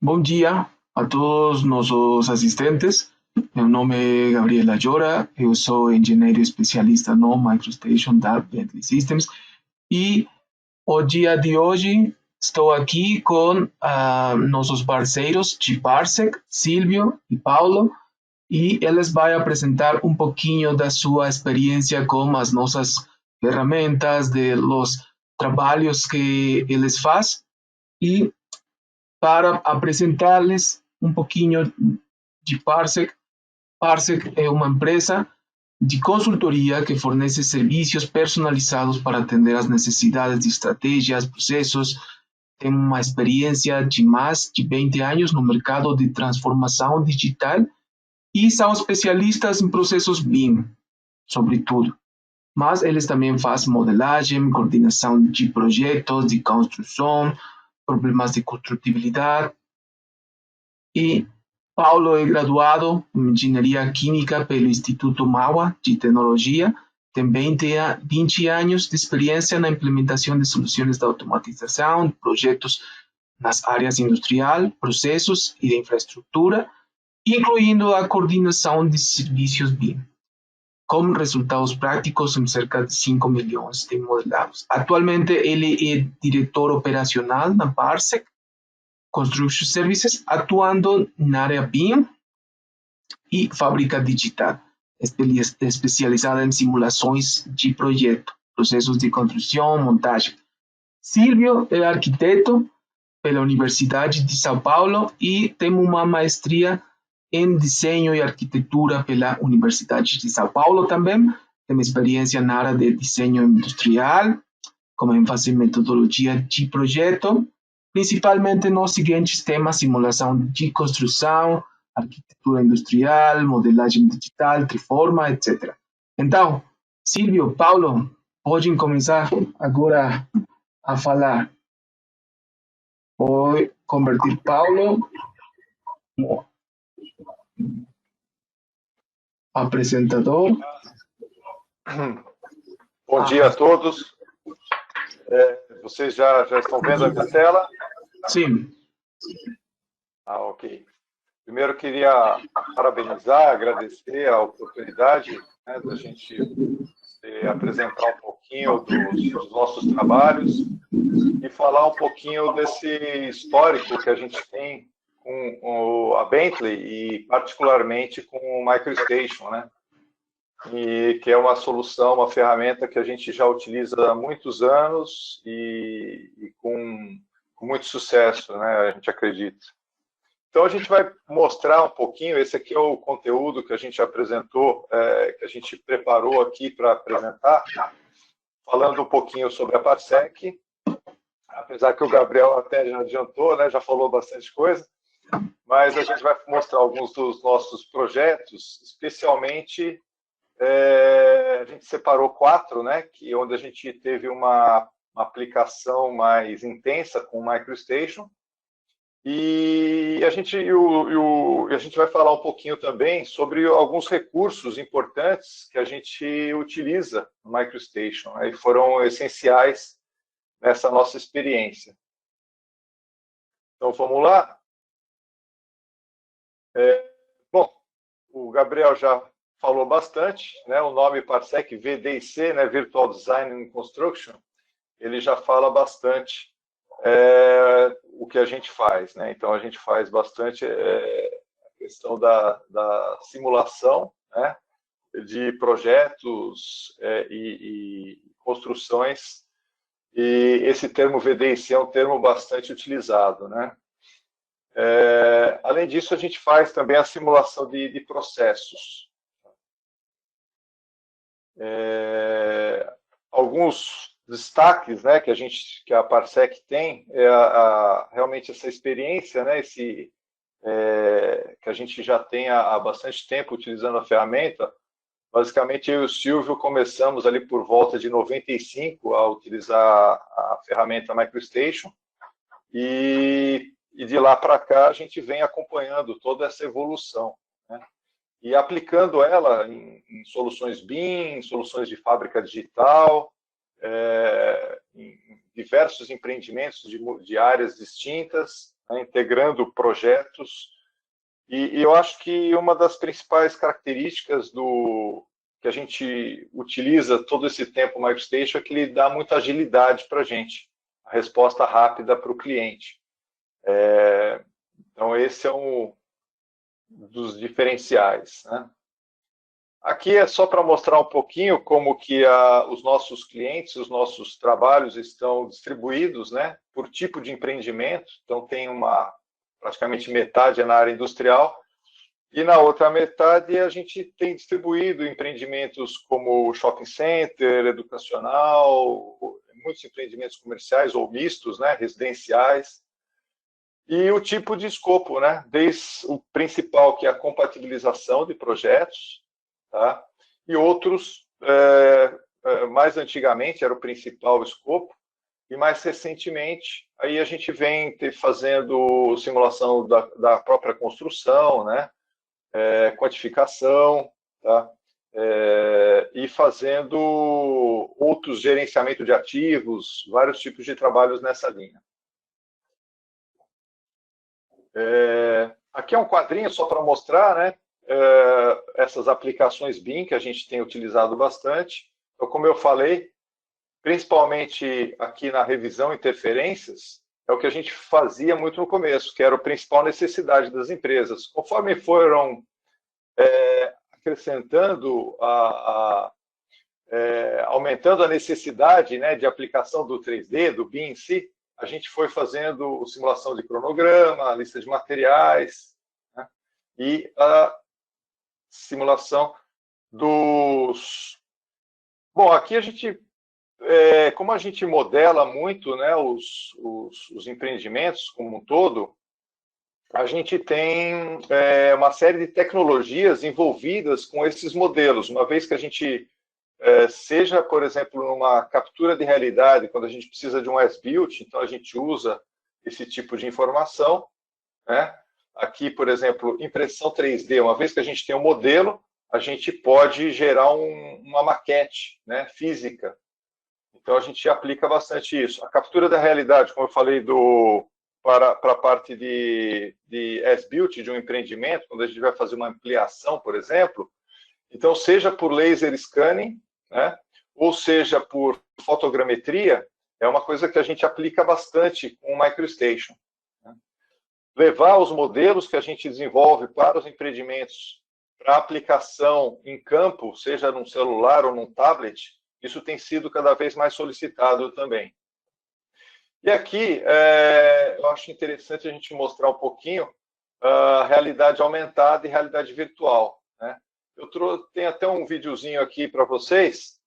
Bom dia a todos nossos assistentes. Meu nome é Gabriela Llora, eu sou engenheiro especialista no MicroStation da Bentley Systems e o dia de hoje estou aqui com nossos parceiros de Parsec, Silvio e Paulo, e eles vão apresentar um pouquinho da sua experiência com as nossas ferramentas, de los trabalhos que eles fazem e para apresentar-lhes um pouquinho de Parsec. Parsec é uma empresa de consultoria que fornece serviços personalizados para atender às necessidades de estratégias, processos. Tem uma experiência de mais de 20 anos no mercado de transformação digital e são especialistas em processos BIM, sobretudo. Mas eles também fazem modelagem, coordenação de projetos, de construção, problemas de construtibilidade. E Paulo é graduado em Engenharia Química pelo Instituto Mauá de Tecnologia. Também tem 20 anos de experiência na implementação de soluções de automatização, projetos nas áreas industrial, processos e de infraestrutura, incluindo a coordenação de serviços BIM, com resultados práticos em cerca de 5 milhões de modelados. Atualmente, ele é diretor operacional na Parsec Construction Services, atuando na área BIM e fábrica digital, especializada em simulações de projeto, processos de construção, montagem. Silvio é arquiteto pela Universidade de São Paulo e tem uma maestria em desenho e arquitetura pela Universidade de São Paulo também. Tem experiência na área de desenho industrial, com ênfase em metodologia de projeto, principalmente nos seguintes temas: simulação de construção, arquitetura industrial, modelagem digital, triforma, etc. Então, Silvio, Paulo, podem começar agora a falar. Vou convertir Paulo no apresentador. Bom dia a todos. Vocês já estão vendo a minha tela? Sim. Ok. Primeiro, queria parabenizar, agradecer a oportunidade da gente apresentar um pouquinho dos nossos trabalhos e falar um pouquinho desse histórico que a gente tem com a Bentley e, particularmente, com o MicroStation, né? E que é uma solução, uma ferramenta que a gente já utiliza há muitos anos e com muito sucesso, né? A gente acredita. Então, a gente vai mostrar um pouquinho, esse aqui é o conteúdo que a gente apresentou, que a gente preparou aqui para apresentar, falando um pouquinho sobre a Parsec, apesar que o Gabriel até já adiantou, né? Já falou bastante coisa, mas a gente vai mostrar alguns dos nossos projetos, especialmente a gente separou 4, né, onde a gente teve uma aplicação mais intensa com o MicroStation, e a gente vai falar um pouquinho também sobre alguns recursos importantes que a gente utiliza no MicroStation, né, e foram essenciais nessa nossa experiência. Então, vamos lá? Bom, o Gabriel já falou bastante, né? O nome Parsec, VDC, né? Virtual Design and Construction, ele já fala bastante o que a gente faz, né? Então, a gente faz bastante a questão da simulação, né? De projetos e construções, e esse termo VDC é um termo bastante utilizado, né? Além disso, a gente faz também a simulação de processos. Alguns destaques, né, que a Parsec tem é realmente essa experiência, né, que a gente já tem há bastante tempo utilizando a ferramenta. Basicamente, eu e o Silvio começamos ali por volta de 95 a utilizar a ferramenta MicroStation, e de lá para cá a gente vem acompanhando toda essa evolução, né? E aplicando ela em soluções BIM, em soluções de fábrica digital, em diversos empreendimentos de áreas distintas, né, integrando projetos. E eu acho que uma das principais características que a gente utiliza todo esse tempo no MicroStation é que ele dá muita agilidade para a gente, a resposta rápida para o cliente. Então, esse é um dos diferenciais, né? Aqui é só para mostrar um pouquinho como que os nossos clientes, os nossos trabalhos estão distribuídos, né, por tipo de empreendimento. Então, tem praticamente metade é na área industrial, e na outra metade a gente tem distribuído empreendimentos como shopping center, educacional, muitos empreendimentos comerciais ou mistos, né, residenciais, e o tipo de escopo, né, desde o principal, que é a compatibilização de projetos, tá? E outros, mais antigamente era o principal escopo, e mais recentemente aí a gente vem fazendo simulação da própria construção, né? Quantificação, tá? E fazendo outros gerenciamento de ativos, vários tipos de trabalhos nessa linha. Aqui é um quadrinho só para mostrar, né? Essas aplicações BIM que a gente tem utilizado bastante. Então, como eu falei, principalmente aqui na revisão interferências, é o que a gente fazia muito no começo, que era a principal necessidade das empresas. Conforme foram acrescentando, aumentando a necessidade, né, de aplicação do 3D, do BIM em si, a gente foi fazendo simulação de cronograma, lista de materiais, né, e a simulação dos... Bom, aqui a gente, como a gente modela muito, né, os empreendimentos como um todo, a gente tem uma série de tecnologias envolvidas com esses modelos, uma vez que a gente, seja, por exemplo, numa captura de realidade, quando a gente precisa de um as-built, então a gente usa esse tipo de informação, né? Aqui, por exemplo, impressão 3D, uma vez que a gente tem um modelo, a gente pode gerar uma maquete, né, física. Então, a gente aplica bastante isso. A captura da realidade, como eu falei, para a parte de as-built de um empreendimento, quando a gente vai fazer uma ampliação, por exemplo, então, seja por laser scanning, né, ou seja por fotogrametria, é uma coisa que a gente aplica bastante com o MicroStation. Levar os modelos que a gente desenvolve para os empreendimentos para aplicação em campo, seja num celular ou num tablet, isso tem sido cada vez mais solicitado também. E aqui, eu acho interessante a gente mostrar um pouquinho a realidade aumentada e realidade virtual, né? Tenho até um videozinho aqui para vocês,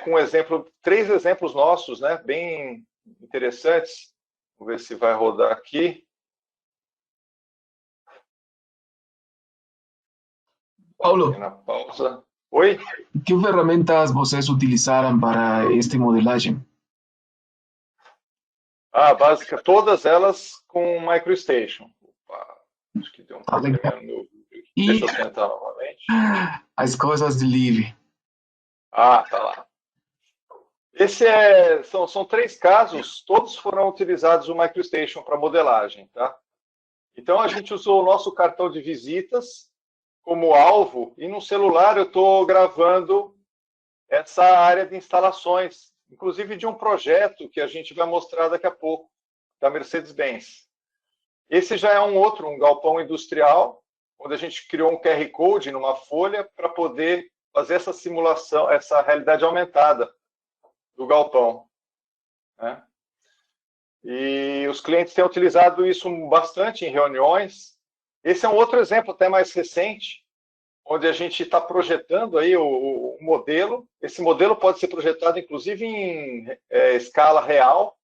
com três exemplos nossos, né, bem interessantes. Vamos ver se vai rodar aqui. Paulo, Na pausa. Oi? ¿qué ferramentas vocês utilizaram para este modelagem? Básica, todas elas com MicroStation. Opa, acho que deu um problema no vídeo. Deixa eu tentar novamente. As coisas de Live. Tá lá. São três casos, todos foram utilizados o MicroStation para modelagem, tá? Então, a gente usou o nosso cartão de visitas como alvo, e no celular eu estou gravando essa área de instalações, inclusive de um projeto que a gente vai mostrar daqui a pouco, da Mercedes-Benz. Esse já é um galpão industrial, onde a gente criou um QR Code numa folha para poder fazer essa simulação, essa realidade aumentada do galpão, né? E os clientes têm utilizado isso bastante em reuniões. Esse é um outro exemplo até mais recente, onde a gente está projetando aí o modelo. Esse modelo pode ser projetado, inclusive, em escala real,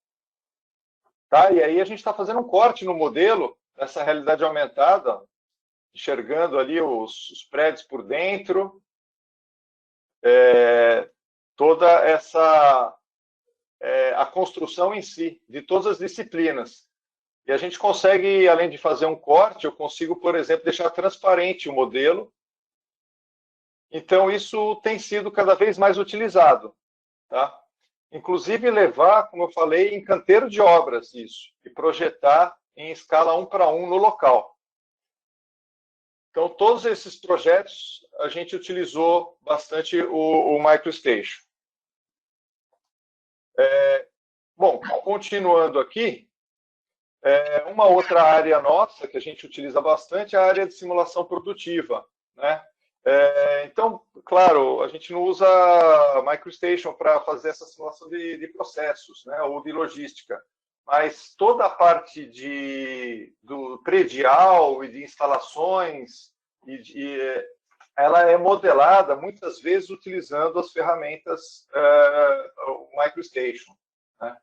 tá? E aí a gente está fazendo um corte no modelo, nessa realidade aumentada, enxergando ali os prédios por dentro, toda a construção em si, de todas as disciplinas. E a gente consegue, além de fazer um corte, eu consigo, por exemplo, deixar transparente o modelo. Então, isso tem sido cada vez mais utilizado, tá? Inclusive levar, como eu falei, em canteiro de obras isso, e projetar em escala 1:1 no local. Então, todos esses projetos, a gente utilizou bastante o MicroStation. Bom, continuando aqui, uma outra área nossa que a gente utiliza bastante é a área de simulação produtiva, né? Então, claro, a gente não usa MicroStation para fazer essa simulação de processos, né, ou de logística, mas toda a parte do predial e de instalações, ela é modelada muitas vezes utilizando as ferramentas MicroStation, né?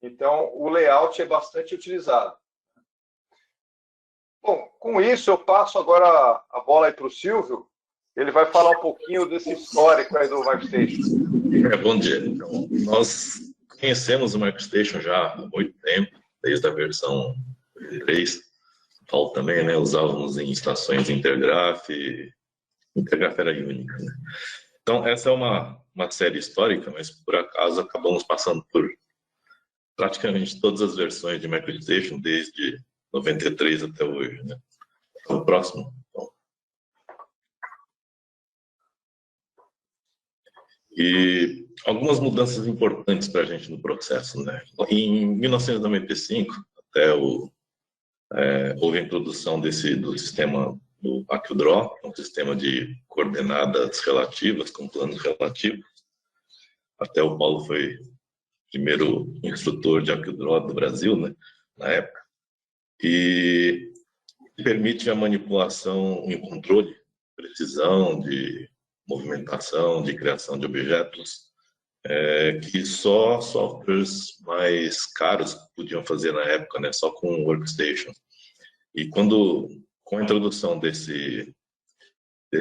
Então, o layout é bastante utilizado. Bom, com isso eu passo agora a bola aí para o Silvio. Ele vai falar um pouquinho desse histórico aí do MicroStation. Bom dia. Então, nós conhecemos o MicroStation já há muito tempo, desde a versão 3. Paulo também, né? Usávamos em estações Intergraph. Intergraph era única, né? Então, essa é uma série histórica, mas por acaso acabamos passando por praticamente todas as versões de MicroStation, desde 93 até hoje, né? O próximo. Então. E algumas mudanças importantes para a gente no processo, né? Em 1995, até houve a introdução do sistema do AccuDraw, um sistema de coordenadas relativas, com planos relativos. Até o Paulo foi o primeiro instrutor de AccuDraw do Brasil, né? Na época. E permite a manipulação e controle, precisão de movimentação, de criação de objetos, que só softwares mais caros podiam fazer na época, né, só com o Workstation. E com a introdução desse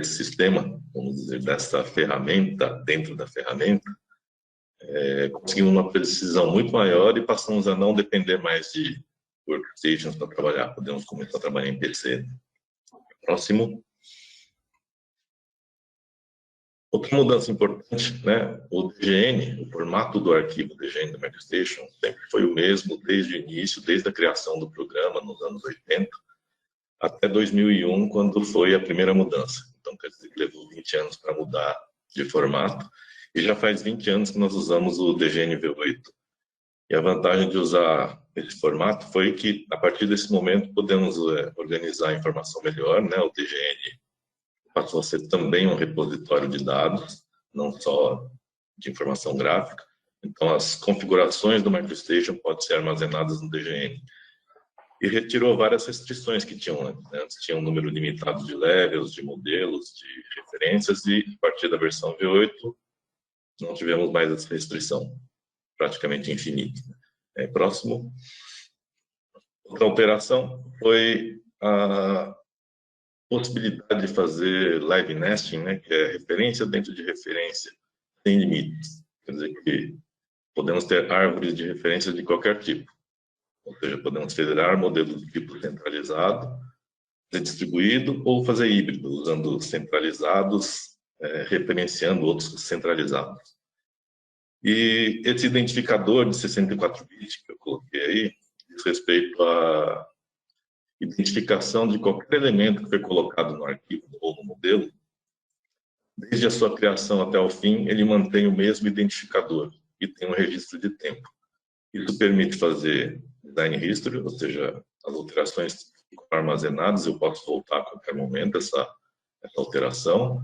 sistema, vamos dizer, dessa ferramenta, dentro da ferramenta, conseguimos uma precisão muito maior e passamos a não depender mais de Workstations para trabalhar, podemos começar a trabalhar em PC. Próximo. Outra mudança importante, né? O DGN, o formato do arquivo DGN da MicroStation, sempre foi o mesmo desde o início, desde a criação do programa nos anos 80, até 2001, quando foi a primeira mudança. Então, quer dizer, levou 20 anos para mudar de formato, e já faz 20 anos que nós usamos o DGN V8. E a vantagem de usar esse formato foi que, a partir desse momento, podemos organizar a informação melhor, né? O DGN passou a ser também um repositório de dados, não só de informação gráfica. Então, as configurações do MicroStation podem ser armazenadas no DGN. E retirou várias restrições que tinham antes. Né? Antes tinha um número limitado de levels, de modelos, de referências, e a partir da versão V8 não tivemos mais essa restrição, praticamente infinita. Próximo. Outra alteração foi a possibilidade de fazer live nesting, né, que é referência dentro de referência, sem limites. Quer dizer que podemos ter árvores de referência de qualquer tipo. Ou seja, podemos federar modelos de tipo centralizado, distribuído, ou fazer híbrido, usando centralizados, referenciando outros centralizados. E esse identificador de 64 bits que eu coloquei aí, diz respeito à identificação de qualquer elemento que foi colocado no arquivo ou no modelo. Desde a sua criação até o fim, ele mantém o mesmo identificador e tem um registro de tempo. Isso permite fazer design history, ou seja, as alterações ficam armazenadas, eu posso voltar a qualquer momento essa alteração.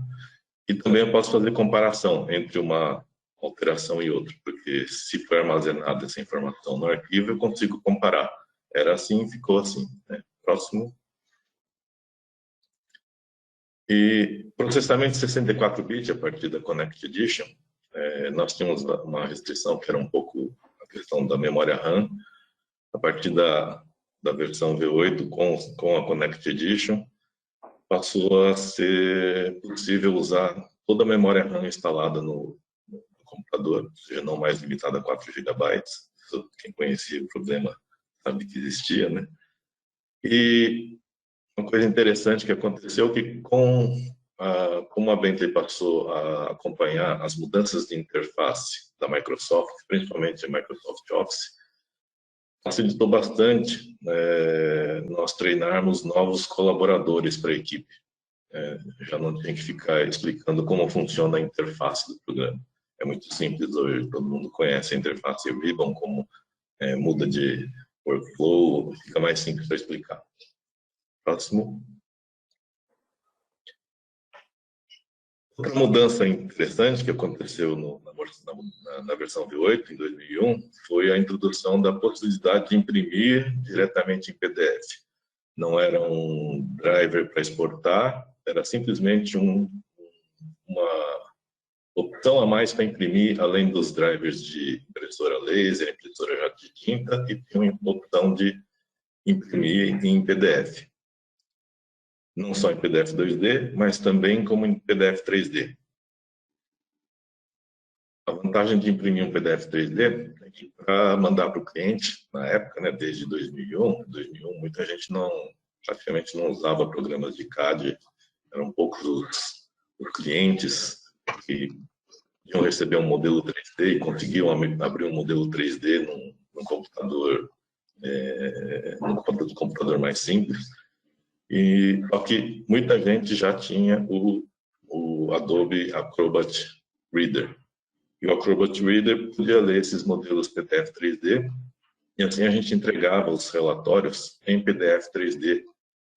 E também eu posso fazer comparação entre uma alteração e outra, porque se for armazenada essa informação no arquivo, eu consigo comparar. Era assim, ficou assim, né? Próximo. E processamento de 64 bits a partir da Connect Edition, nós tínhamos uma restrição que era um pouco a questão da memória RAM. A partir da versão V8 com a Connect Edition, passou a ser possível usar toda a memória RAM instalada no computador, ou seja, não mais limitada a 4 GB. Quem conhecia o problema sabe que existia, né? E uma coisa interessante que aconteceu que como a Bentley passou a acompanhar as mudanças de interface da Microsoft, principalmente a Microsoft Office, facilitou bastante nós treinarmos novos colaboradores para a equipe. Já não tem que ficar explicando como funciona a interface do programa. É muito simples hoje, todo mundo conhece a interface Ribbon, como muda de workflow, fica mais simples para explicar. Próximo. Outra mudança interessante que aconteceu na versão V8, em 2001, foi a introdução da possibilidade de imprimir diretamente em PDF. Não era um driver para exportar, era simplesmente uma opção a mais para imprimir, além dos drivers de impressora laser, impressora jato de tinta, e tinha uma opção de imprimir em PDF. Não só em PDF 2D, mas também como em PDF 3D. A vantagem de imprimir um PDF 3D é que para mandar para o cliente, na época, né, desde 2001, muita gente praticamente não usava programas de CAD, eram poucos os clientes que iam receber um modelo 3D e conseguiam abrir um modelo 3D num computador mais simples. Só que muita gente já tinha o Adobe Acrobat Reader. E o Acrobat Reader podia ler esses modelos PDF 3D, e assim a gente entregava os relatórios em PDF 3D,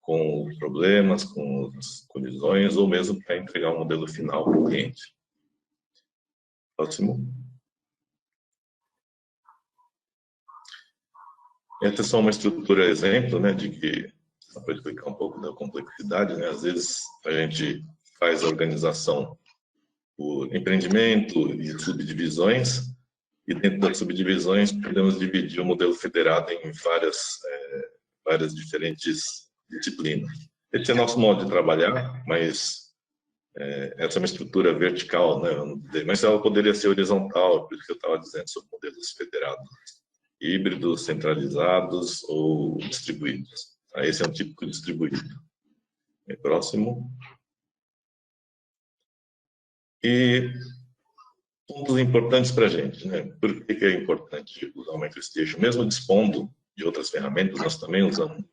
com os problemas, com as colisões, ou mesmo para entregar o modelo final para o cliente. Próximo. Essa é só uma estrutura exemplo, né, de que, só para explicar um pouco da complexidade, né, às vezes a gente faz a organização por empreendimento e subdivisões, e dentro das subdivisões podemos dividir o modelo federado em várias diferentes disciplinas. Esse é nosso modo de trabalhar, mas essa é uma estrutura vertical, né, mas ela poderia ser horizontal, por isso que eu estava dizendo sobre modelos federados, híbridos, centralizados ou distribuídos. Esse é um típico distribuído. Próximo. E pontos importantes para a gente, né? Por que é importante usar o MicroStation? Mesmo dispondo de outras ferramentas, nós também usamos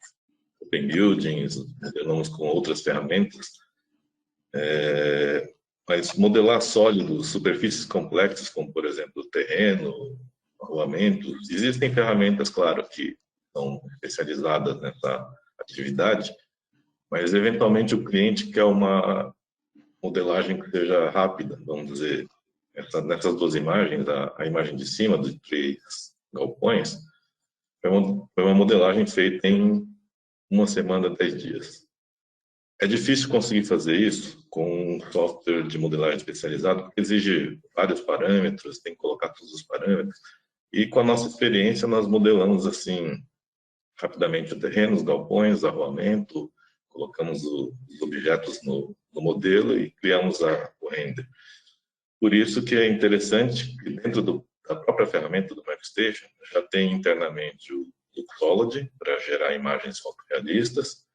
Open Buildings, modelamos com outras ferramentas, mas modelar sólidos, superfícies complexas, como por exemplo terreno, arruamentos, existem ferramentas, claro, que são especializadas nessa atividade, mas eventualmente o cliente quer uma modelagem que seja rápida, vamos dizer. Nessas duas imagens, a imagem de cima dos 3 galpões, foi uma modelagem feita em 1 semana, 10 dias. É difícil conseguir fazer isso com um software de modelagem especializado, porque exige vários parâmetros, tem que colocar todos os parâmetros. E com a nossa experiência, nós modelamos assim, rapidamente o terreno, os galpões, arruamento, colocamos os objetos no modelo e criamos o render. Por isso que é interessante que dentro da própria ferramenta do MicroStation já tem internamente o Luxology para gerar imagens fotorrealistas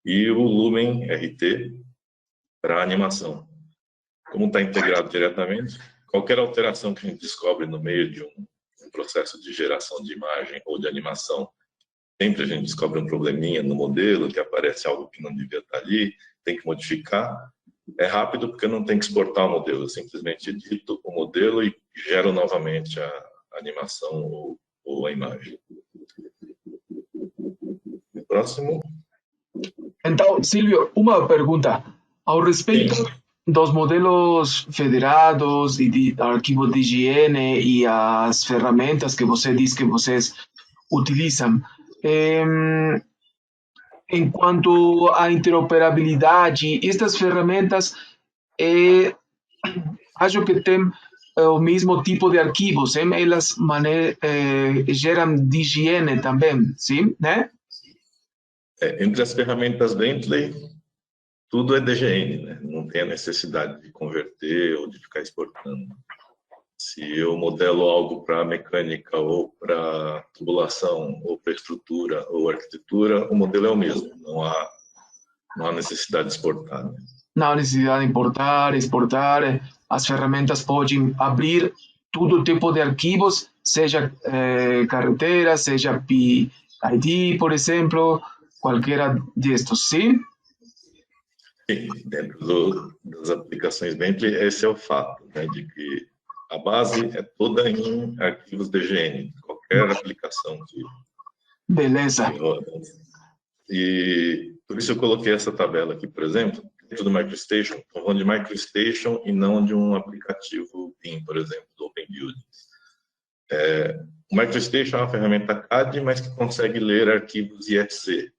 e o Lumen RT para animação. Como está integrado diretamente, qualquer alteração que a gente descobre no meio de um processo de geração de imagem ou de animação, sempre a gente descobre um probleminha no modelo, que aparece algo que não devia estar ali, tem que modificar. É rápido porque não tem que exportar o modelo, eu simplesmente edito o modelo e gero novamente a animação ou a imagem. Próximo. Então, Silvio, uma pergunta. Ao respeito dos modelos federados e de arquivo de higiene e as ferramentas que você diz que vocês utilizam, em quanto à interoperabilidade, estas ferramentas, acho que têm o mesmo tipo de arquivos, elas geram de higiene também, sim, né? Entre as ferramentas Bentley, tudo é DGN, né? Não tem a necessidade de converter ou de ficar exportando. Se eu modelo algo para mecânica ou para tubulação ou para estrutura ou arquitetura, o modelo é o mesmo, não há necessidade de exportar. Né? Não há necessidade de importar, exportar, as ferramentas podem abrir todo tipo de arquivos, seja carretera, seja PID, por exemplo, qualquer destes, sim? Sim, dentro das aplicações Bentley, esse é o fato, né, de que a base é toda em arquivos DGN, qualquer aplicação Beleza. que roda. E por isso eu coloquei essa tabela aqui, por exemplo, dentro do MicroStation, estou falando de MicroStation e não de um aplicativo BIM, por exemplo, do OpenBuilding. O MicroStation é uma ferramenta CAD, mas que consegue ler arquivos IFC,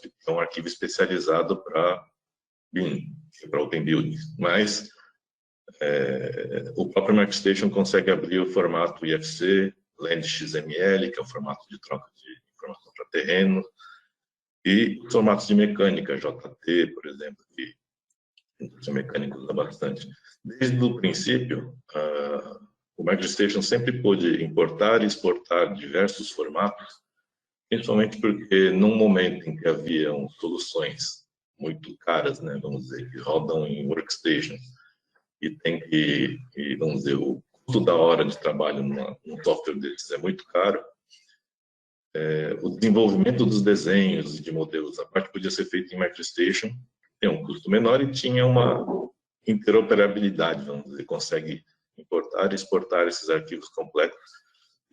que é um arquivo especializado para BIM, para OpenBuilding. Mas o próprio MicroStation consegue abrir o formato IFC, LandXML, que é o formato de troca de informação para terreno, e os formatos de mecânica, JT, por exemplo, que a indústria mecânica usa bastante. Desde o princípio, o MicroStation sempre pôde importar e exportar diversos formatos, principalmente porque num momento em que haviam soluções muito caras, né, vamos dizer, que rodam em workstations, e tem que, vamos dizer, o custo da hora de trabalho num software desses é muito caro, o desenvolvimento dos desenhos e de modelos, a parte podia ser feita em MicroStation, tem um custo menor e tinha uma interoperabilidade, vamos dizer, consegue importar e exportar esses arquivos complexos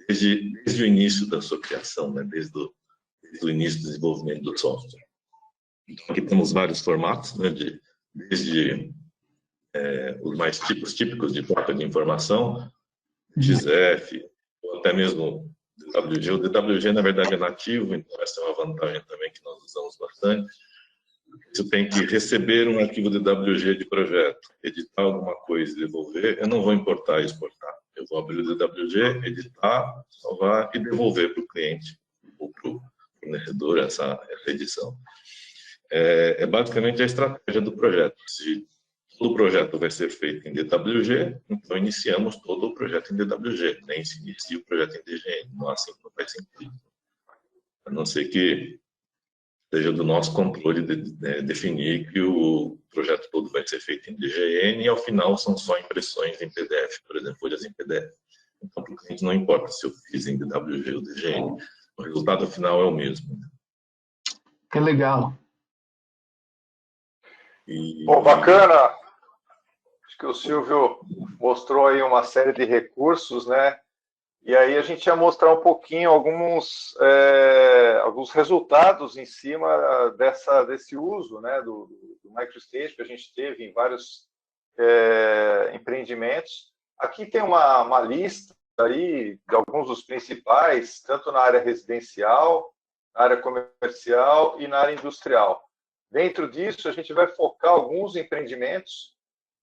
desde o início da sua criação, né, desde o início do desenvolvimento do software. Então, aqui temos vários formatos, né, desde os mais típicos de troca de informação, XF, ou até mesmo DWG. O DWG, na verdade, é nativo, então essa é uma vantagem também que nós usamos bastante. Se eu tenho que receber um arquivo DWG de projeto, editar alguma coisa e devolver, eu não vou importar e exportar. Eu vou abrir o DWG, editar, salvar e devolver para o cliente ou para o fornecedor essa edição. É basicamente a estratégia do projeto. Se todo o projeto vai ser feito em DWG, então iniciamos todo o projeto em DWG, nem se inicia o projeto em DGN, não assim não faz sentido. A não ser que seja do nosso controle definir que o projeto todo vai ser feito em DGN e ao final são só impressões em PDF, por exemplo, folhas em PDF. Então, para o cliente não importa se eu fiz em DWG ou DGN, o resultado final é o mesmo. Que legal. Bom, bacana. Acho que o Silvio mostrou aí uma série de recursos, né? E aí a gente ia mostrar um pouquinho alguns resultados em cima desse uso, né, do MicroStation que a gente teve em vários empreendimentos. Aqui tem uma lista aí de alguns dos principais, tanto na área residencial, na área comercial e na área industrial. Dentro disso, a gente vai focar alguns empreendimentos.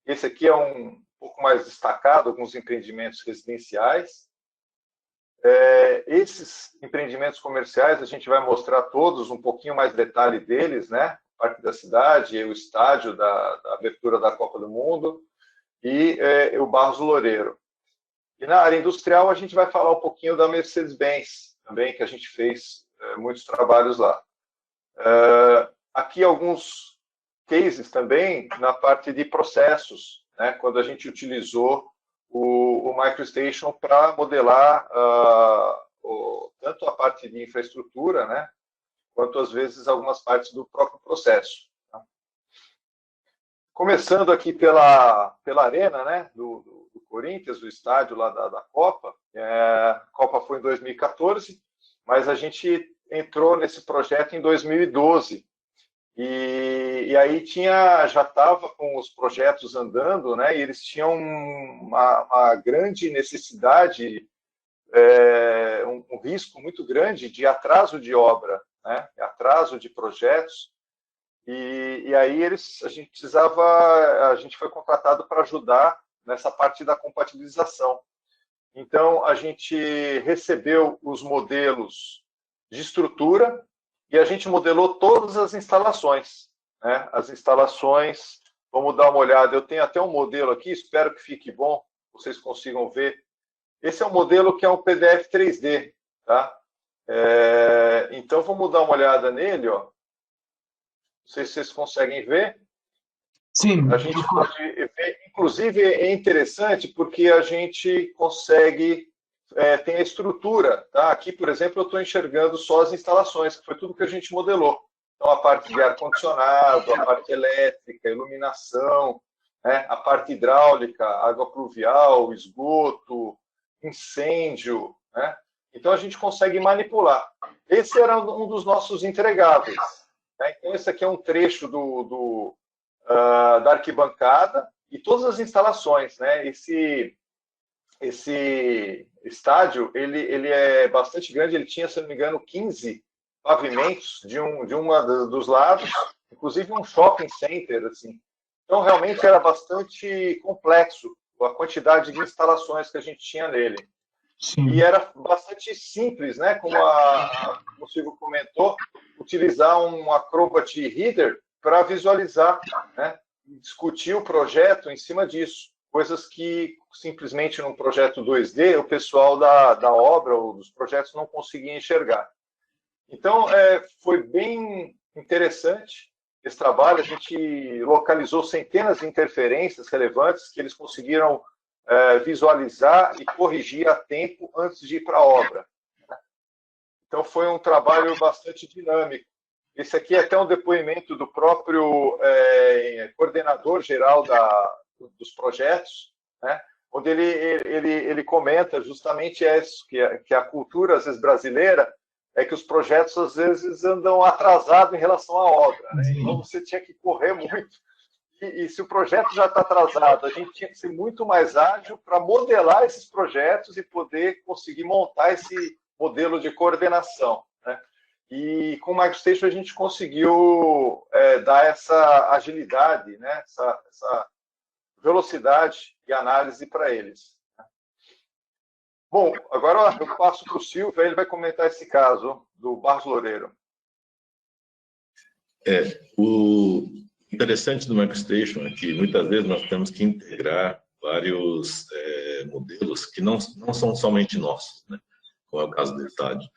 Esse aqui é um pouco mais destacado, alguns empreendimentos residenciais. Esses empreendimentos comerciais, a gente vai mostrar todos um pouquinho mais detalhe deles, né? Parque da Cidade, o estádio da abertura da Copa do Mundo e o Barros do Loureiro. E na área industrial, a gente vai falar um pouquinho da Mercedes-Benz, também, que a gente fez muitos trabalhos lá. Aqui alguns cases também na parte de processos, né? Quando a gente utilizou o MicroStation para modelar tanto a parte de infraestrutura, né, quanto às vezes algumas partes do próprio processo. Tá? Começando aqui pela arena, né, do Corinthians, do estádio lá da Copa. A Copa foi em 2014, mas a gente entrou nesse projeto em 2012. E aí já estava com os projetos andando, né? E eles tinham uma grande necessidade, um risco muito grande de atraso de obra, né? Atraso de projetos. E aí a gente foi contratado para ajudar nessa parte da compatibilização. Então a gente recebeu os modelos de estrutura e a gente modelou todas as instalações, né? As instalações, vamos dar uma olhada. Eu tenho até um modelo aqui, espero que fique bom, vocês consigam ver. Esse é um modelo que é um PDF 3D, tá? Então vamos dar uma olhada nele, ó. Não sei se vocês conseguem ver. Sim. A gente pode ver, inclusive, é interessante porque a gente consegue, tem a estrutura. Tá? Aqui, por exemplo, eu estou enxergando só as instalações, que foi tudo que a gente modelou. Então, a parte de ar-condicionado, a parte elétrica, iluminação, né? A parte hidráulica, água pluvial, esgoto, incêndio, né? Então, a gente consegue manipular. Esse era um dos nossos entregáveis. Né? Então, esse aqui é um trecho da arquibancada e todas as instalações. Né? Esse estádio, ele é bastante grande, ele tinha, se não me engano, 15 pavimentos de uma dos lados, inclusive um shopping center, assim. Então, realmente era bastante complexo a quantidade de instalações que a gente tinha nele. Sim. E era bastante simples, né? Como o Silvio comentou, utilizar um Acrobat Reader para visualizar, né? Discutir o projeto em cima disso. Coisas que simplesmente num projeto 2D o pessoal da obra ou dos projetos não conseguia enxergar. Então, foi bem interessante esse trabalho. A gente localizou centenas de interferências relevantes que eles conseguiram visualizar e corrigir a tempo antes de ir para a obra. Então, foi um trabalho bastante dinâmico. Esse aqui é até um depoimento do próprio coordenador geral dos projetos, né? Onde ele comenta justamente isso, que a cultura, às vezes, brasileira, é que os projetos, às vezes, andam atrasados em relação à obra. Né? Então, você tinha que correr muito. E se o projeto já está atrasado, a gente tinha que ser muito mais ágil para modelar esses projetos e poder conseguir montar esse modelo de coordenação. Né? E com o MicroStation a gente conseguiu dar essa agilidade, né? essa velocidade de análise para eles. Bom, agora eu passo para o Silvio, ele vai comentar esse caso do Barros Loureiro. O interessante do MicroStation é que muitas vezes nós temos que integrar vários modelos que não são somente nossos, né? Como é o caso do estádio.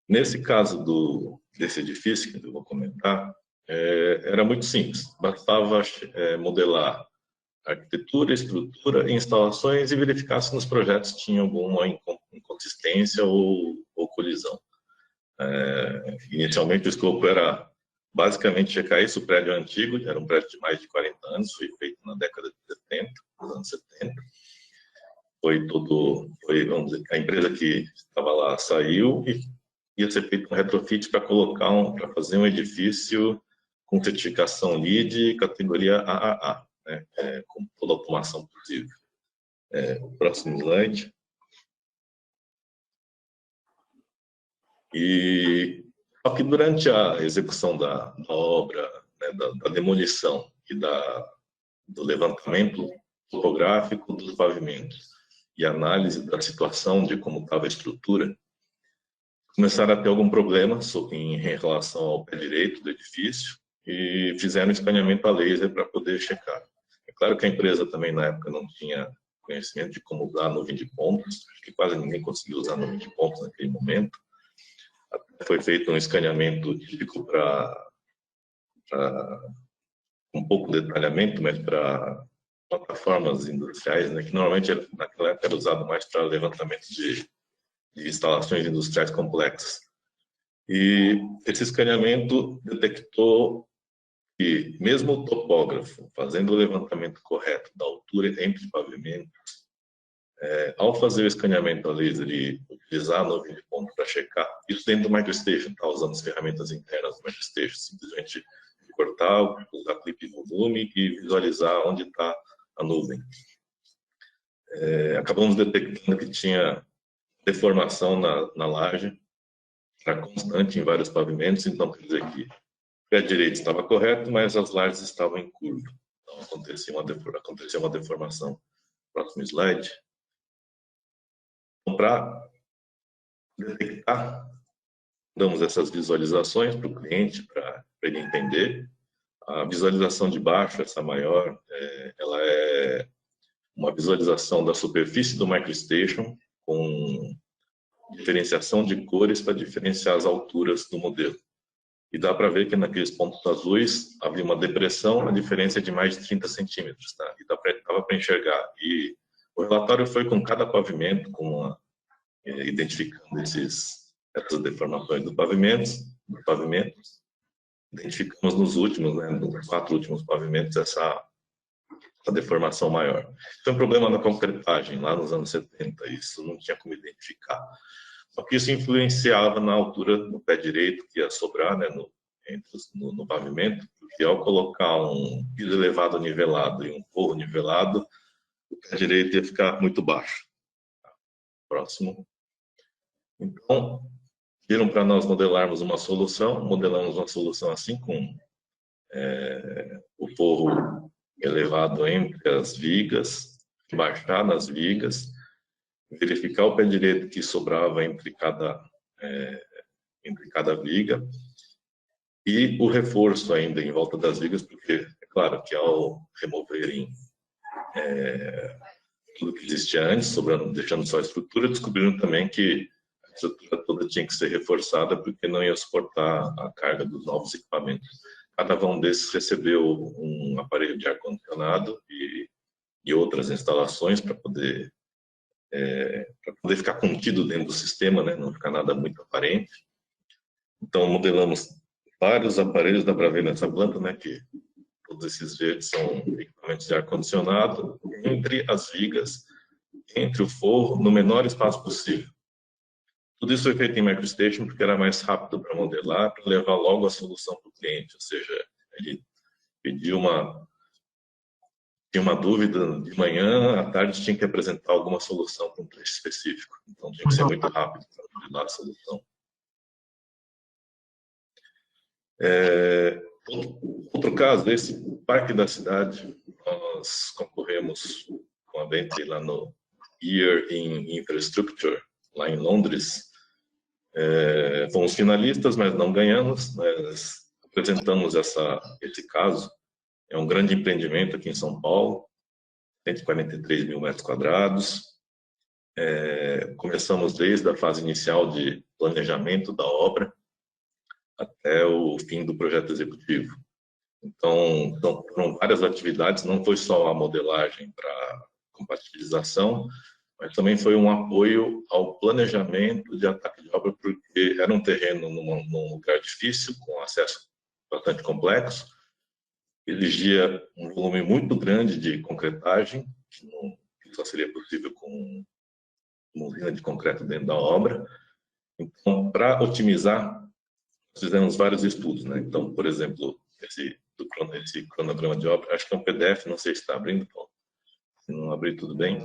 Nesse caso desse edifício que eu vou comentar, era muito simples, bastava modelar arquitetura, estrutura, instalações e verificar se nos projetos tinha alguma inconsistência ou colisão. Inicialmente o escopo era basicamente checar isso. O prédio antigo, era um prédio de mais de 40 anos, foi feito na década de 70, nos anos 70. Vamos dizer, a empresa que estava lá saiu e ia ser feito um retrofit para fazer um edifício com certificação LEED categoria AAA. Né, com toda a automação possível. O próximo slide. Só que durante a execução da obra, né, da demolição e do levantamento topográfico dos pavimentos e análise da situação de como estava a estrutura, começaram a ter algum problema em relação ao pé direito do edifício e fizeram escaneamento a laser para poder checar. É claro que a empresa também, na época, não tinha conhecimento de como usar a nuvem de pontos, acho que quase ninguém conseguiu usar a nuvem de pontos naquele momento. Foi feito um escaneamento típico para um pouco de detalhamento, mas para plataformas industriais, né, que normalmente naquela época era usado mais para levantamento de instalações industriais complexas. E esse escaneamento detectou que, mesmo o topógrafo fazendo o levantamento correto da altura entre pavimentos, ao fazer o escaneamento a laser e utilizar a nuvem de ponto para checar, isso dentro do MicroStation, tá usando as ferramentas internas do MicroStation, simplesmente cortar, usar clipe de volume e visualizar onde está a nuvem. Acabamos detectando que tinha deformação na laje, era constante em vários pavimentos, então quer dizer que o pé direito estava correto, mas as lajes estavam em curva. Então aconteceu uma deformação. Próximo slide. Então, para detectar, damos essas visualizações para o cliente, para ele entender. A visualização de baixo, essa maior, ela é uma visualização da superfície do MicroStation com diferenciação de cores para diferenciar as alturas do modelo. E dá para ver que naqueles pontos azuis havia uma depressão, a diferença é de mais de 30 centímetros, tá? E dava para enxergar. E o relatório foi com cada pavimento, identificando essas deformações do pavimento. Identificamos nos últimos, né, nos 4 últimos pavimentos, essa deformação maior. Foi um problema na concretagem, lá nos anos 70, isso não tinha como identificar. Só que isso influenciava na altura do pé direito, que ia sobrar, né, no pavimento, porque ao colocar um piso elevado nivelado e um forro nivelado, o pé direito ia ficar muito baixo. Próximo. Então, pediram para nós modelarmos uma solução, modelamos uma solução assim, com o forro elevado entre as vigas, baixar nas vigas, verificar o pé direito que sobrava entre cada viga, e o reforço ainda em volta das vigas, porque é claro que ao removerem tudo que existia antes, sobrando, deixando só a estrutura, descobriram também que a estrutura toda tinha que ser reforçada porque não ia suportar a carga dos novos equipamentos. Cada um desses recebeu um aparelho de ar-condicionado e outras instalações para poder ficar contido dentro do sistema, né? Não ficar nada muito aparente. Então, modelamos vários aparelhos, dá para ver nessa planta, né, que todos esses verdes são equipamentos de ar-condicionado, entre as vigas, entre o forro, no menor espaço possível. Tudo isso foi feito em MicroStation porque era mais rápido para modelar, para levar logo a solução para o cliente, ou seja, ele pediu tinha uma dúvida de manhã, à tarde tinha que apresentar alguma solução para um trecho específico. Então tinha que ser muito rápido para modelar a solução. Outro caso, esse Parque da Cidade, nós concorremos com a Bentley lá no Year in Infrastructure, lá em Londres. Fomos finalistas, mas não ganhamos. Nós apresentamos esse caso. É um grande empreendimento aqui em São Paulo, 143 mil metros quadrados. Começamos desde a fase inicial de planejamento da obra até o fim do projeto executivo. Então, foram várias atividades, não foi só a modelagem para compatibilização, mas também foi um apoio ao planejamento de ataque de obra, porque era um terreno num lugar difícil, com acesso bastante complexo, exigia um volume muito grande de concretagem, que só seria possível com uma usina de concreto dentro da obra. Então, para otimizar, fizemos vários estudos, né? Então, por exemplo, esse cronograma de obra, acho que é um PDF, não sei se está abrindo, Paulo. Se não abrir, tudo bem.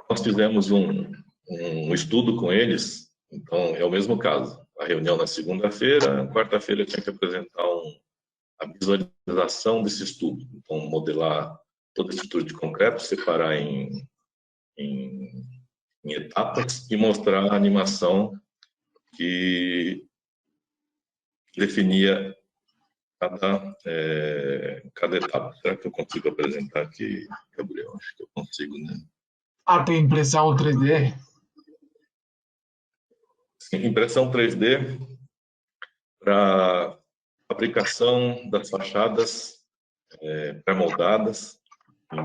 Nós fizemos um estudo com eles, então é o mesmo caso. A reunião na segunda-feira, quarta-feira tinha que apresentar a visualização desse estudo. Então, modelar toda a estrutura de concreto, separar em etapas e mostrar a animação que definia cada etapa. Será que eu consigo apresentar aqui, Gabriel? Acho que eu consigo, né? Tem impressão 3D? Sim, impressão 3D para fabricação das fachadas pré-moldadas,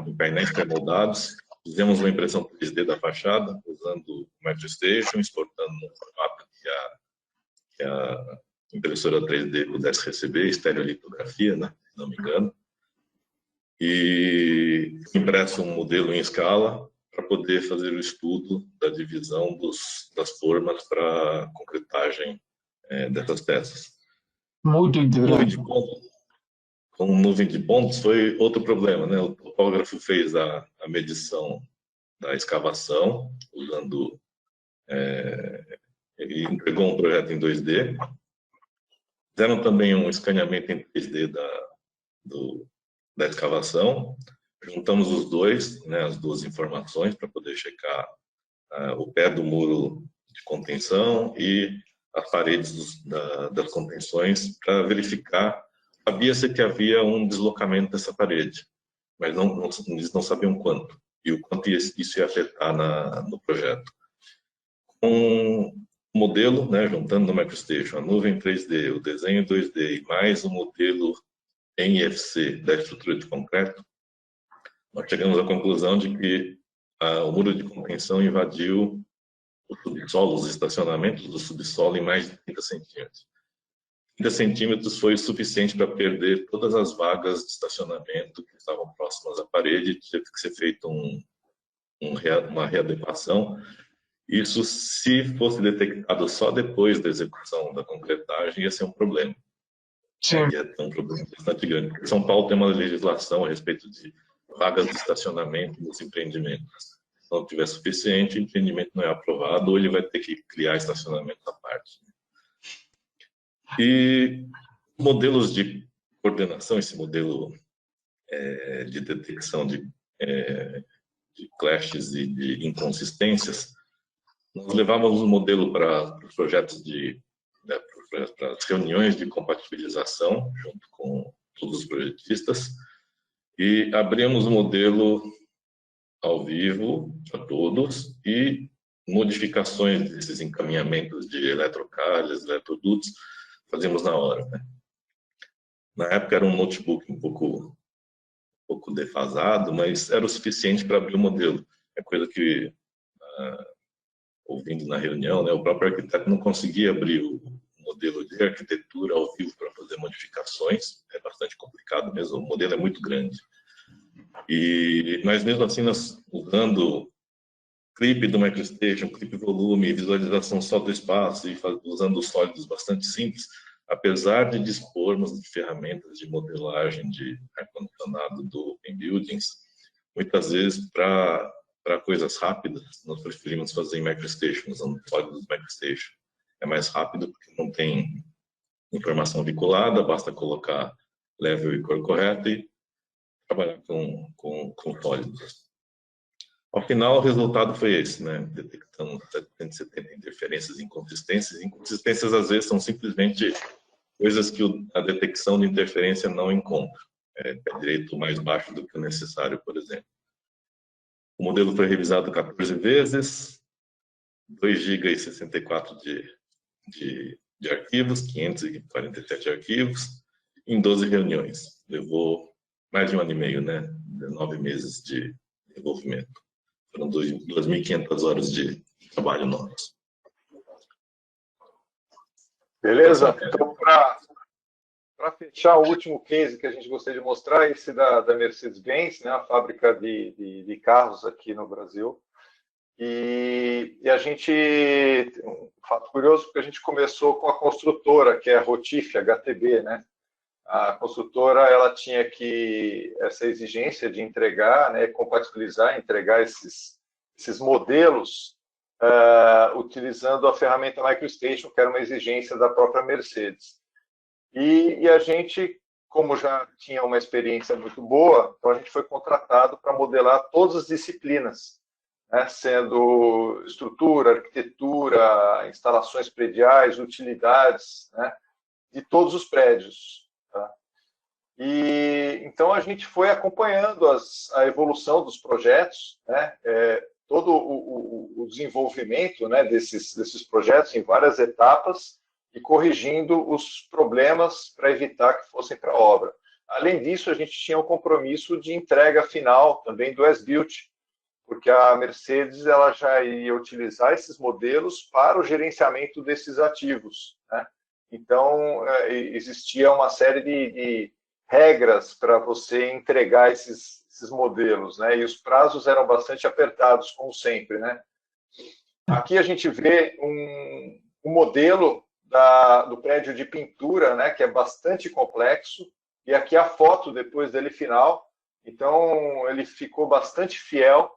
em painéis pré-moldados. Fizemos uma impressão 3D da fachada, usando o MicroStation, exportando no formato que a impressora 3D pudesse receber, estereolitografia, né, se não me engano, e impresso um modelo em escala para poder fazer o estudo da divisão das formas para concretagem dessas peças. Muito interessante. Com nuvem de pontos foi outro problema, né? O topógrafo fez a medição da escavação, usando... ele entregou um projeto em 2D. Fizeram também um escaneamento em 3D da escavação. Juntamos os dois, né, as duas informações, para poder checar o pé do muro de contenção e as paredes das contenções, para verificar. Sabia-se que havia um deslocamento dessa parede, mas eles não sabiam quanto, e o quanto isso ia afetar no projeto. Com modelo, né, juntando no MicroStation a nuvem 3D, o desenho 2D e mais o modelo NFC da estrutura de concreto, nós chegamos à conclusão de que o muro de contenção invadiu o subsolo, os estacionamentos do subsolo em mais de 30 centímetros. 30 centímetros foi o suficiente para perder todas as vagas de estacionamento que estavam próximas à parede, teve que ser feito uma readequação. Isso, se fosse detectado só depois da execução da concretagem, ia ser um problema. Sim. Ia ter um problema bastante grande. Porque São Paulo tem uma legislação a respeito de vagas de estacionamento nos empreendimentos. Se não tiver suficiente, o empreendimento não é aprovado, ou ele vai ter que criar estacionamento à parte. E modelos de coordenação, esse modelo de detecção de clashes e de inconsistências, nós levávamos o modelo para os projetos para as reuniões de compatibilização, junto com todos os projetistas, e abrimos o modelo ao vivo para todos e modificações desses encaminhamentos de eletrocalhas, eletrodutos, fazíamos na hora, né? Na época era um notebook um pouco defasado, mas era o suficiente para abrir o modelo. É coisa que, ouvindo na reunião, né, o próprio arquiteto não conseguia abrir o modelo de arquitetura ao vivo para fazer modificações. É bastante complicado mesmo, o modelo é muito grande. Mas mesmo assim, nós usando clipe do MicroStation, clipe volume, visualização só do espaço e usando os sólidos bastante simples, apesar de dispormos de ferramentas de modelagem de ar-condicionado do Open Buildings, muitas vezes para coisas rápidas, nós preferimos fazer em MicroStation, usando sólidos do MicroStation. É mais rápido porque não tem informação vinculada, basta colocar level e cor correta e trabalhar com sólidos. Ao final, o resultado foi esse, né? Detectamos 770 interferências e inconsistências. Inconsistências, às vezes, são simplesmente coisas que a detecção de interferência não encontra. Pé direito mais baixo do que o necessário, por exemplo. O modelo foi revisado 14 vezes, 2 GB e 64 de arquivos, 547 arquivos, em 12 reuniões. Levou mais de 1 ano e meio, né? 9 meses de desenvolvimento. Foram 2.500 horas de trabalho nosso. Beleza? Então, para fechar o último case que a gente gostaria de mostrar, esse da Mercedes-Benz, né, a fábrica de carros aqui no Brasil. E a gente, um fato curioso, porque a gente começou com a construtora, que é a Rotif, HTB, né? A construtora, ela tinha essa exigência de entregar, né, compatibilizar, entregar esses modelos utilizando a ferramenta MicroStation, que era uma exigência da própria Mercedes. E a gente, como já tinha uma experiência muito boa, então a gente foi contratado para modelar todas as disciplinas, né, sendo estrutura, arquitetura, instalações prediais, utilidades, né, de todos os prédios. Tá? E então a gente foi acompanhando a evolução dos projetos, né, todo o desenvolvimento, né, desses projetos em várias etapas e corrigindo os problemas para evitar que fossem para a obra. Além disso, a gente tinha o compromisso de entrega final também do as-built, porque a Mercedes ela já ia utilizar esses modelos para o gerenciamento desses ativos, né? Então, existia uma série de regras para você entregar esses modelos, né? E os prazos eram bastante apertados, como sempre, né? Aqui a gente vê um modelo do prédio de pintura, né? Que é bastante complexo, e aqui a foto depois dele final. Então, ele ficou bastante fiel,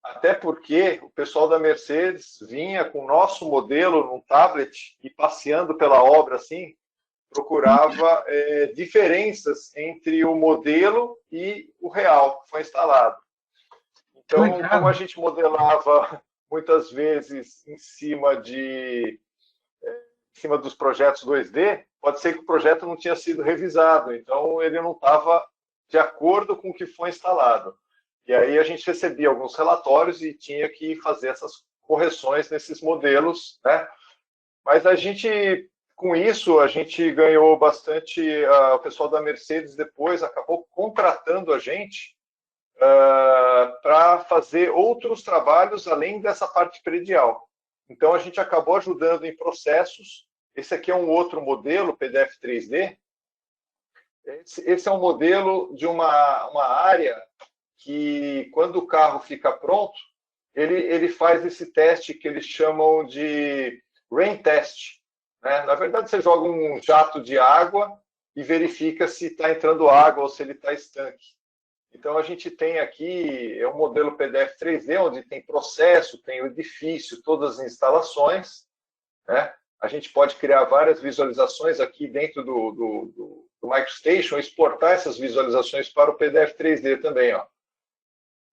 até porque o pessoal da Mercedes vinha com o nosso modelo num tablet e passeando pela obra assim, procurava diferenças entre o modelo e o real que foi instalado. Então, como a gente modelava muitas vezes em cima dos projetos 2D, pode ser que o projeto não tinha sido revisado, então ele não estava de acordo com o que foi instalado. E aí a gente recebia alguns relatórios e tinha que fazer essas correções nesses modelos, né? Mas a gente, com isso, a gente ganhou bastante. O pessoal da Mercedes depois acabou contratando a gente para fazer outros trabalhos além dessa parte predial. Então, a gente acabou ajudando em processos. Esse aqui é um outro modelo, PDF 3D. Esse é um modelo de uma área que, quando o carro fica pronto, ele faz esse teste que eles chamam de rain test. Né? Na verdade, você joga um jato de água e verifica se está entrando água ou se ele está estanque. Então, a gente tem aqui um modelo PDF 3D, onde tem processo, tem o edifício, todas as instalações. Né? A gente pode criar várias visualizações aqui dentro do MicroStation, exportar essas visualizações para o PDF 3D também. Ó.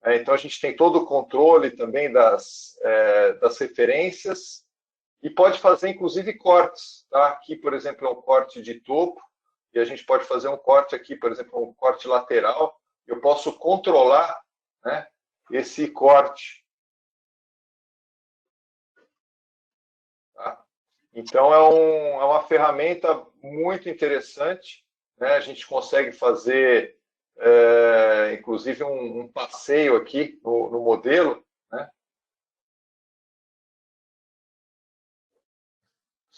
Então, a gente tem todo o controle também das referências e pode fazer, inclusive, cortes. Tá? Aqui, por exemplo, é um corte de topo e a gente pode fazer um corte aqui, por exemplo, um corte lateral. Eu posso controlar, né, esse corte. Tá? Então, é uma ferramenta muito interessante. Né? A gente consegue fazer, inclusive, um passeio aqui no modelo. Né?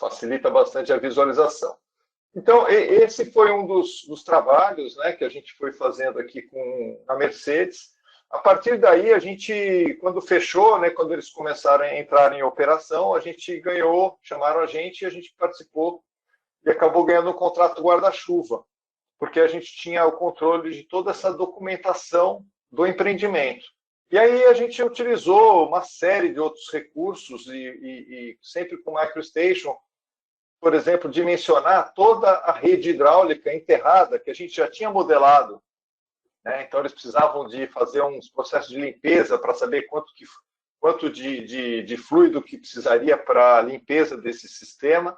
Facilita bastante a visualização. Então, esse foi um dos trabalhos, né, que a gente foi fazendo aqui com a Mercedes. A partir daí, a gente, quando fechou, né, quando eles começaram a entrar em operação, a gente ganhou, chamaram a gente e a gente participou e acabou ganhando um contrato guarda-chuva, porque a gente tinha o controle de toda essa documentação do empreendimento. E aí a gente utilizou uma série de outros recursos e sempre com MicroStation, por exemplo, dimensionar toda a rede hidráulica enterrada que a gente já tinha modelado. Né? Então, eles precisavam de fazer uns processos de limpeza para saber quanto de fluido que precisaria para a limpeza desse sistema,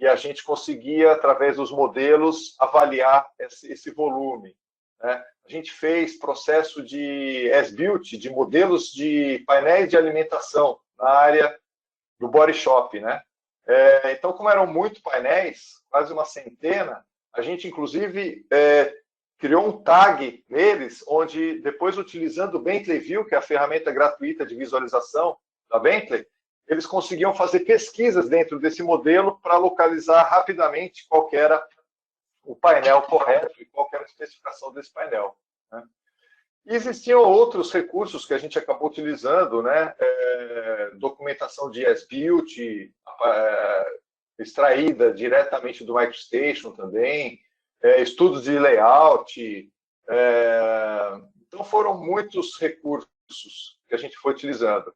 e a gente conseguia, através dos modelos, avaliar esse volume. Né? A gente fez processo de as-built, de modelos de painéis de alimentação na área do body shop, né? Então, como eram muitos painéis, quase uma centena, a gente, inclusive, criou um tag neles, onde, depois, utilizando o Bentley View, que é a ferramenta gratuita de visualização da Bentley, eles conseguiam fazer pesquisas dentro desse modelo para localizar rapidamente qual que era o painel correto e qual que era a especificação desse painel. Né? E existiam outros recursos que a gente acabou utilizando, né? Documentação de as-built, extraída diretamente do MicroStation também, estudos de layout. Então, foram muitos recursos que a gente foi utilizando.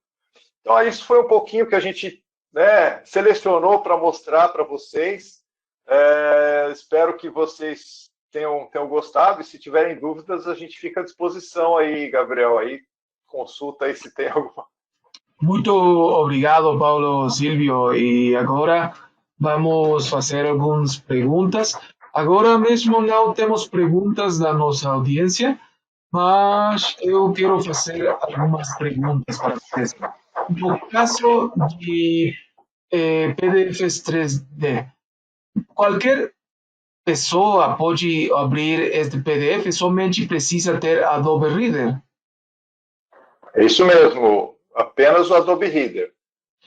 Então, isso foi um pouquinho que a gente, né, selecionou para mostrar para vocês. Espero que vocês tenham gostado, e se tiverem dúvidas, a gente fica à disposição aí, Gabriel, aí consulta aí se tem alguma. Muito obrigado, Paulo Silvio. E agora vamos fazer algumas perguntas. Agora mesmo não temos perguntas da nossa audiência, mas eu quero fazer algumas perguntas para vocês. No caso de PDFs 3D, qualquer pessoa pode abrir este PDF, somente precisa ter Adobe Reader. É isso mesmo, apenas o Adobe Reader.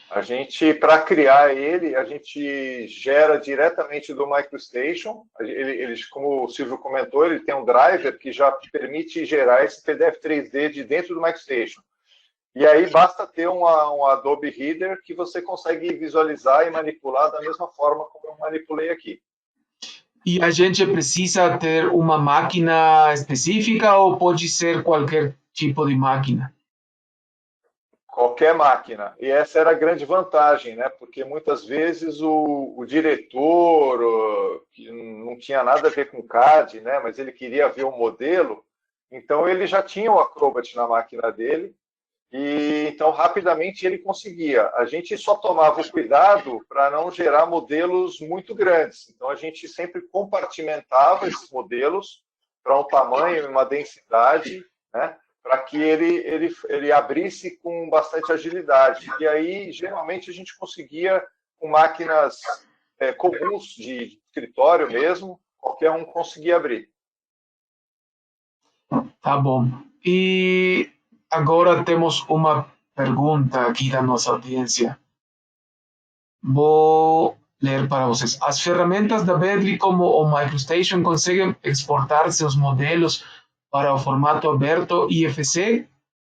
A gente, para criar ele, a gente gera diretamente do MicroStation. Ele, como o Silvio comentou, ele tem um driver que já permite gerar esse PDF 3D de dentro do MicroStation. E aí basta ter um Adobe Reader que você consegue visualizar e manipular da mesma forma como eu manipulei aqui. E a gente precisa ter uma máquina específica ou pode ser qualquer tipo de máquina? Qualquer máquina. E essa era a grande vantagem, né? Porque muitas vezes o diretor, que não tinha nada a ver com CAD, né? Mas ele queria ver o modelo, então ele já tinha o Acrobat na máquina dele, e então rapidamente ele conseguia. A gente só tomava o cuidado para não gerar modelos muito grandes. Então a gente sempre compartimentava esses modelos para um tamanho e uma densidade, né? Para que ele abrisse com bastante agilidade. E aí, geralmente, a gente conseguia com máquinas comuns de escritório mesmo, qualquer um conseguir abrir. Tá bom. E agora temos uma pergunta aqui da nossa audiência. Vou ler para vocês. As ferramentas da Bentley como o MicroStation conseguem exportar seus modelos para o formato aberto IFC,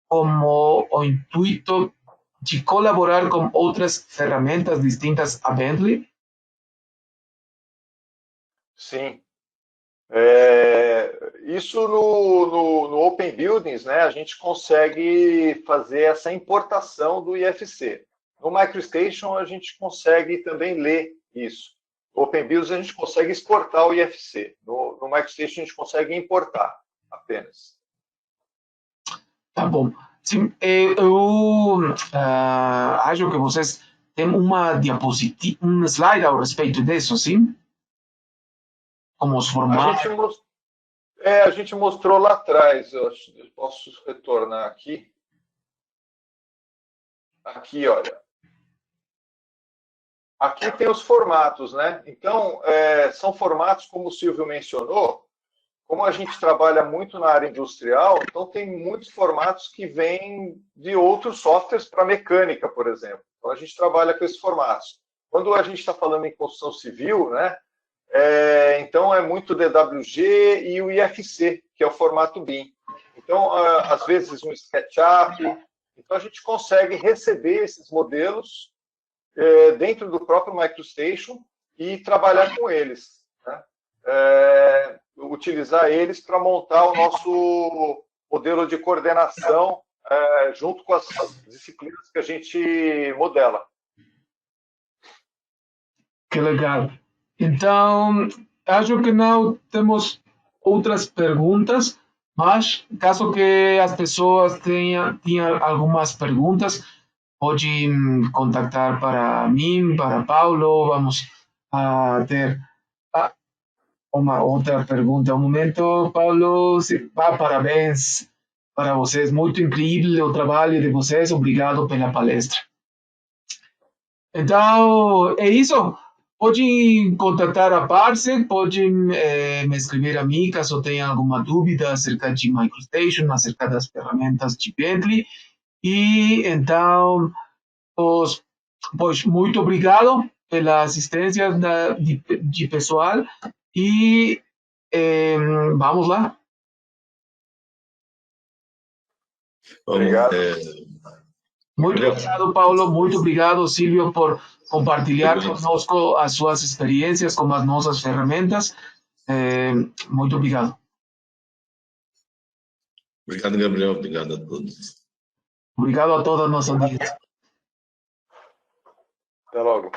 como o intuito de colaborar com outras ferramentas distintas a Bentley? Sim. Isso no Open Buildings, né, a gente consegue fazer essa importação do IFC. No MicroStation, a gente consegue também ler isso. No Open Buildings, a gente consegue exportar o IFC. No MicroStation, a gente consegue importar apenas. Tá bom. Sim, eu acho que vocês têm uma diapositiva, um slide ao respeito disso, sim? Como os formatos. A gente mostrou lá atrás. Eu posso retornar aqui. Aqui, olha. Aqui tem os formatos, né? Então, são formatos, como o Silvio mencionou, como a gente trabalha muito na área industrial, então tem muitos formatos que vêm de outros softwares para mecânica, por exemplo. Então, a gente trabalha com esses formatos. Quando a gente está falando em construção civil, né? Então, é muito DWG e o IFC, que é o formato BIM. Então, às vezes, um SketchUp. Então, a gente consegue receber esses modelos dentro do próprio MicroStation e trabalhar com eles, né? Utilizar eles para montar o nosso modelo de coordenação junto com as disciplinas que a gente modela. Que legal. Então, acho que não temos outras perguntas, mas caso que as pessoas tenham algumas perguntas, pode contactar para mim, para Paulo. Vamos a ter uma outra pergunta. Um momento, Paulo. Parabéns para vocês. Muito incrível o trabalho de vocês. Obrigado pela palestra. Então, é isso. Pode contactar a Parse, pode me escrever a mim caso tenha alguma dúvida acerca de MicroStation, acerca das ferramentas de Bentley. E então, pois muito obrigado pela assistência de pessoal e vamos lá. Obrigado. Muito obrigado, Paulo. Muito obrigado, Silvio, por compartilhar conosco as suas experiências com as nossas ferramentas. Muito obrigado. Obrigado, Gabriel. Obrigado a todos. Obrigado a toda a nossa audiência. Até logo.